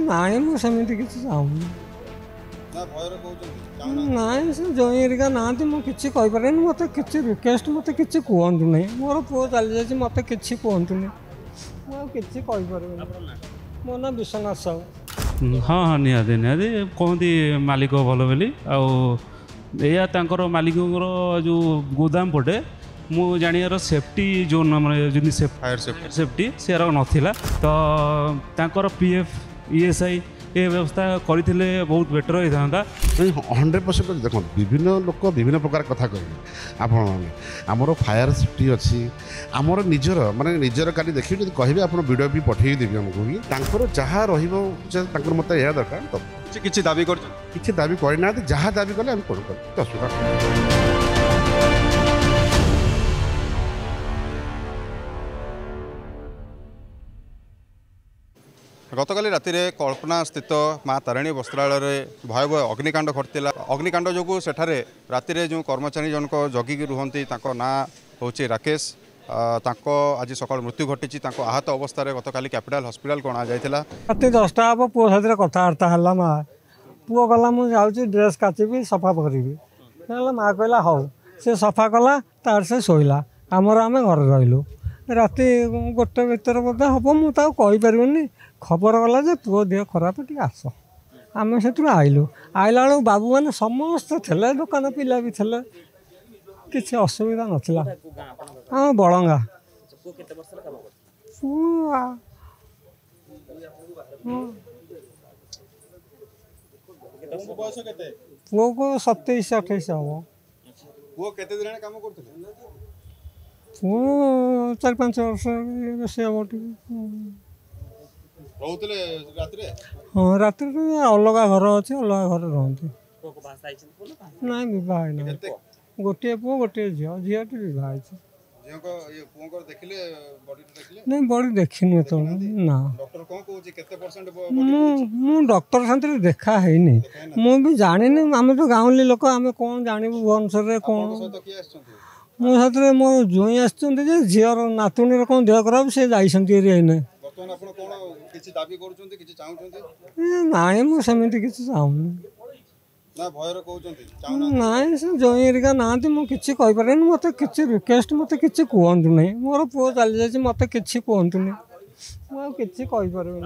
ନାଇଁ ମୁଁ ସେମିତି କିଛି ଚାହୁଁନି। ନାଇଁ ସେ ଜଇଁ ହେରିକା ନାହାନ୍ତି, ମୁଁ କିଛି କହିପାରିବିନି। ମୋତେ କିଛି ରିକ୍ୱେଷ୍ଟ ମୋତେ କିଛି କୁହନ୍ତୁ ନାହିଁ। ମୋର ପୁଅ ଚାଲିଯାଇଛି, ମୋତେ କିଛି କୁହନ୍ତୁନି। ମୁଁ ଆଉ କିଛି କହିପାରିବିନି। ମୋ ନାଁ ବିଶ୍ୱନାଥ ସାହୁ। ହଁ ହଁ ନିହାତି ନିହାତି କହନ୍ତି ମାଲିକ ଭଲ ବୋଲି। ଆଉ ଏଇଆ ତାଙ୍କର ମାଲିକଙ୍କର ଯେଉଁ ଗୋଦାମ ପଟେ ମୁଁ ଜାଣିବାର ସେଫ୍ଟି ଜୋନ୍ ଆମର ଯେମିତି ଫାୟାର ସେଫ୍ଟି ସେରା ନଥିଲା, ତ ତାଙ୍କର PF ESI ଏ ବ୍ୟବସ୍ଥା କରିଥିଲେ ବହୁତ ବେଟର୍ ହେଇଥାନ୍ତା। 100% ଦେଖନ୍ତୁ ବିଭିନ୍ନ ଲୋକ ବିଭିନ୍ନ ପ୍ରକାର କଥା କହିବେ। ଆପଣମାନେ ଆମର ଫାୟାର ସେଫ୍ଟି ଅଛି, ଆମର ନିଜର କାଲି ଦେଖିବେ ଯଦି କହିବେ ଆପଣ ଭିଡ଼ିଓ ବି ପଠେଇଦେବି ଆମକୁ ବି। ତାଙ୍କର ଯାହା ରହିବ ତାଙ୍କର ମୋତେ ଏହା ଦରକାର ତ କିଛି ଦାବି କରୁଛନ୍ତି? କିଛି ଦାବି କରିନାହାନ୍ତି, ଯାହା ଦାବି କଲେ ଆମେ କ'ଣ କରିବୁ ଅସୁବିଧା। गतकाली राति कल्पना स्थित माँ तारिणी वस्त्रालय भयावह अग्निकांड घटी। अग्निकांड जो सेठारे राति जो कर्मचारी जनक जगिकी रुहती ना हूँ राकेश। आज सकाल मृत्यु घटी। आहत अवस्था गतकाली कैपिटल हॉस्पिटल को अणाଯାଇଥିଲା। राति 10टा हम पुओ साथी कथबार्ता है। माँ पुओ गला मुझे ड्रेस काचिबी सफा करी। माँ कहला हौ से सफा कला तार से शोला आमर आम घर रही राति 1 भितर बोधे हम मुझे कहीपरि। खबर गला जे पुओ देह खराब टे आस आम से आइलु। आइला बेलू बाबू मैंने समस्ते थे, दुकान पिला भी थे, किसी असुविधा नाला। हाँ बड़ंगा पुओ को 27-28 हम। पुओ केते दिन काम करथले? पुओ 4-5 वर्ष बेसी हम। हाँ रात अलग घर अच्छे, अलग घर रहती ना। बहुत गोटे पुओ गोटे झी झीटी बहुत नहीं बड़ी देखनी तो ना। मु डॉक्टर साथ देखा है मु भी जानी आम तो गाँवली लोक आम कौन जानू भुवनेश्वर कौन मो साथ मो जुई आसते झीर नातुणी कौन देह खराब से जाइए। नाई मुझे किसी चाहूनी नाई से जई हेरिका नाहांती मु किछि कहि पारेनी। मते किछि रिक्वेस्ट मते किछि कहंतु नै। मोर पुओ चली जाछि मते किछि कहंतु नै। मु आ किछि कहि पारेनी।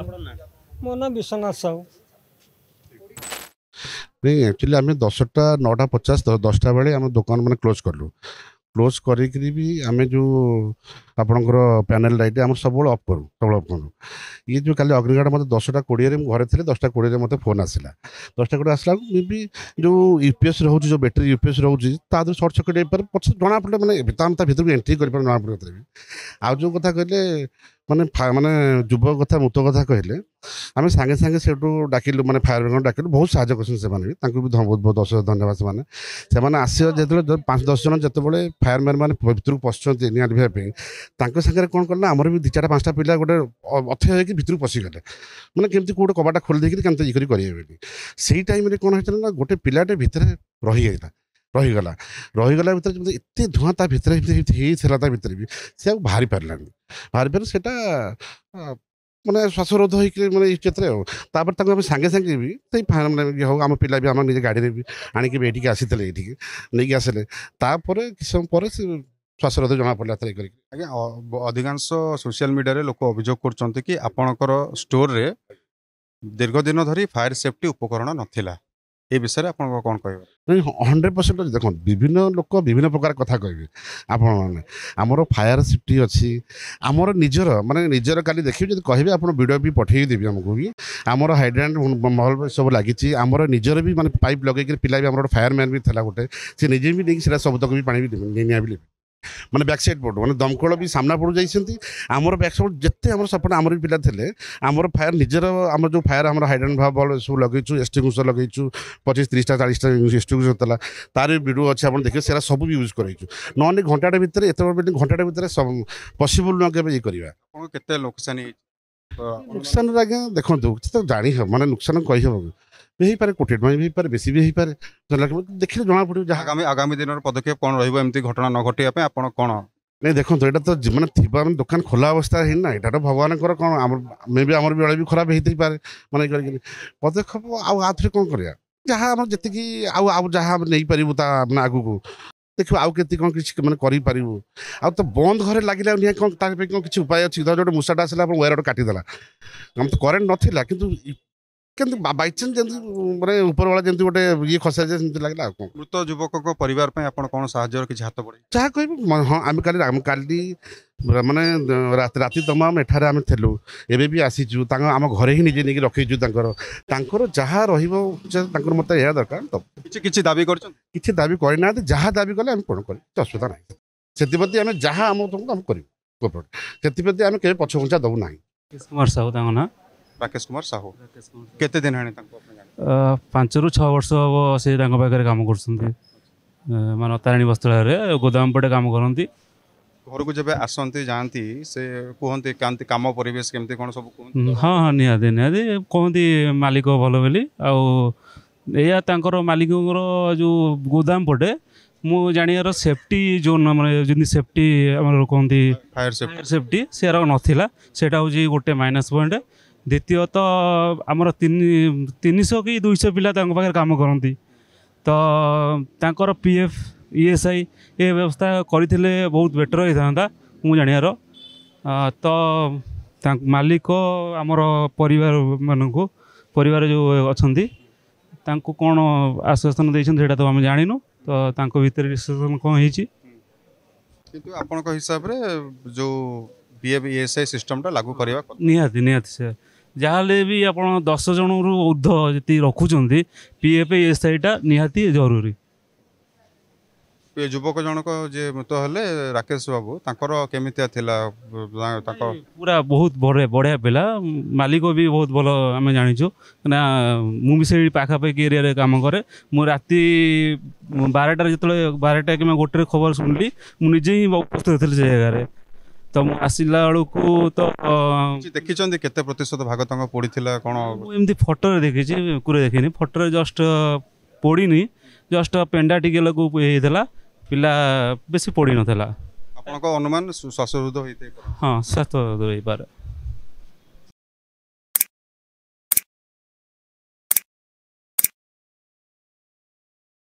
मो ना विश्वनाथ साहू। नहीं एक्चुअली आम 10टा 9:50 10टा बेले आम दुकान मैंने क्लोज कलु। क्लोज करी भी आम जो आपणकर पैनल लाइट आम सब अफ करूँ सब अफ करूँ। ये जो काली अग्निकांड मतलब 10टा 20 घरे थे 10टा 20 मत फोन आसला। 10टा 20 आसला मे भी जो यूपीएस रोचे जो बैटेरी यूपीएस रोचे ताद सर्ट सर्किट पचे जना पड़े मैंने भर एंट्री कर जना पड़े। आउ जो कथा कहले माने माने युवक कथा मृत कथा कहले आम सागे सागे से डाकिलु माने फायर ब्रिगेड डाकिलु। बहुत साहय कर बहुत बहुत अशेष धन्यवाद। से आस जो 5-10 जन जिते फायरमैन मैंने भर पशुंट निआ लिभाई सागे कौन कल आमर भी 2-4-5टा पिला गोटे अथय होगी भितर पशिगले मैंने केमती कौटे कबाटा खोली देखिए केमती ये करेंगे से टाइम कौन होता ना गोटे पिलाटे भितर रहीगला भितर जब एत धुआं ता भितर होता भितर भी से बाहरी पारे से मैंने श्वासरोध होकर मैंने क्षेत्र सागे सागे भी मैंने हो आम पिला भी आम निजे गाड़ी भी आणिक ये आसी नहीं आसिले किस समय पर श्वासरोध जना पड़ा आज्ञा अधिकांश सोशल मीडिया रे लोक अभियोग करछन्ते कि आपणकर स्टोर रे दीर्घ दिन धरी फायर सेफ्टी उपकरण नथिला। ए विषय आप कौन कह? नहीं 100% देखो विभिन्न लोक विभिन्न प्रकार कथा कहे। आपण आमर फायर सेफ्टी अच्छी आमर निजर काली देखिए जब कहे आप वीडियो भी पठेदेवी आमको भी आमर हाइड्रांट महल सब लगी आमर निजर भी माने पाइप लगे पिला भी आम फायरमैन भी था गोटे से निजे भी नहीं सब तक भी पानी भी निया भी माने बैक साइड पटू माने दमकल भी सामना पड़ू जाइए आमर बैक साइड जिते आम सपोर्ट आमर भी पिला थे आमर फायर निजर आम जो फायर आम हाइड्रांट भाव सब लगे एक्सटिंग्विशर लगे 25-30टा 40टा एक्सटिंग्विशर था तार वीडियो अच्छे आप देखिए से सब भी यूज करूँ ना घंटाटे भितर एत बड़े घंटाटे भितर सब पसिबल न के करवा केते नुकसान आज्ञा देखो तो जानी हम माने नुकसान कहीहब भी पारे कोटी भी पारे बेसी भी पारे देखिए जना पड़े जहाँ आगामी दिन पदक्षेप कौन रही घटना न घटे आप कौन नहीं देखो तो यहाँ तो मैंने थी दुकान खोला अवस्था है ना यहाँ तो भगवान कौन मे भी आमर बेले भी खराब होती पारे माने पदक्षेप आउे कौन करा जहाँ आम जी आउ जहाँ नहीं पारू आगू को देखो आउ के कौन किसी मैंने करूँ आ तो बंद घरे लगे निहां कौन कौन किसी उपाय अच्छी जो मूसाटा आसला वायर काटिदेला आम तो करेन्ट नाला कि बाईचान्स जमी मैंने उपरवाला जमी गोटे ये खसा जाए लगे मृत युवक को परिवार पे आपण कौन साहाय्य किसी हाथ पड़े जहाँ कह हाँ आम काली माने राति तमाम एठारे आम थेलु एबे भी आसीचु आम घरे ही निजे नहीं रखीचु जहाँ रही मत यह दरकार तब किसी दाबी किसी दाबी करना जहाँ दाबी कले आम कौन कर असुविधा ना से आम जहाँ आम तुमको करूँ से आम के पछघुंचा दबू ना। कुमार साहू ना राकेश कुमार साहू केते दिन है 5 ରୁ 6 वर्ष हम से पाखे कम कर मान तारिणी वस्त्रालय गोदाम पटे काम करती घर को जब आसती जाती से कहते कहते कम परिवेश केमती कौन सब हाँ हाँ निहाती निहाती कहती मालिक भल बोली आया मालिक जो गोदाम पटे मु जानियार सेफ्टी जोन मैंने सेफ्टी आम कहती फायर सेफ्टी से नाला सेटा हूँ गोटे माइनस पॉइंट द्वितीयत आमर 300 कि 200 पिला पाखे काम करती तो तांकर पीएफ ईएसआई ये व्यवस्था करते बहुत बेटर होता मु जानियार तो मालिक आमर परिवार मानू परिवार जो अच्छा कौन आश्वासन देते तो आम जाणीनु तो भितर डिस्कसन कौन होती किंतु आपण हिसाब रे जो पीएफ ईएसआई सिस्टम टा लागू करवा निहाती निहाती से जहाँ भी आप 10 जन रु ऊर्ध्व जी रखुंट पीएफ ईएसआई टा निहाती जरूरी। युवक जनक जे मृत हेले राकेश बाबू तांकर केमितिया थिला पूरा बहुत बढ़िया पिला मालिक भी बहुत भल आम जाचु ना मुझे पाखापाखि एरिया काम करे मु राति 12टार जो 12टा कि 1टे खबर शुणिली मुझे ही उपस्थित थी से जगह तो आसला बेलू तो देखी केते प्रतिशत भाग पड़ा कौन एमती फोटो देखी पूरे देखनी फोटो जस्ट पड़नी जस्ट पेंडा टिके लोग होता पिला बेसी पड़ी नाला आपन अनुमान श्वासरुद्ध होते हाँ श्वासरुद्ध हो पारे।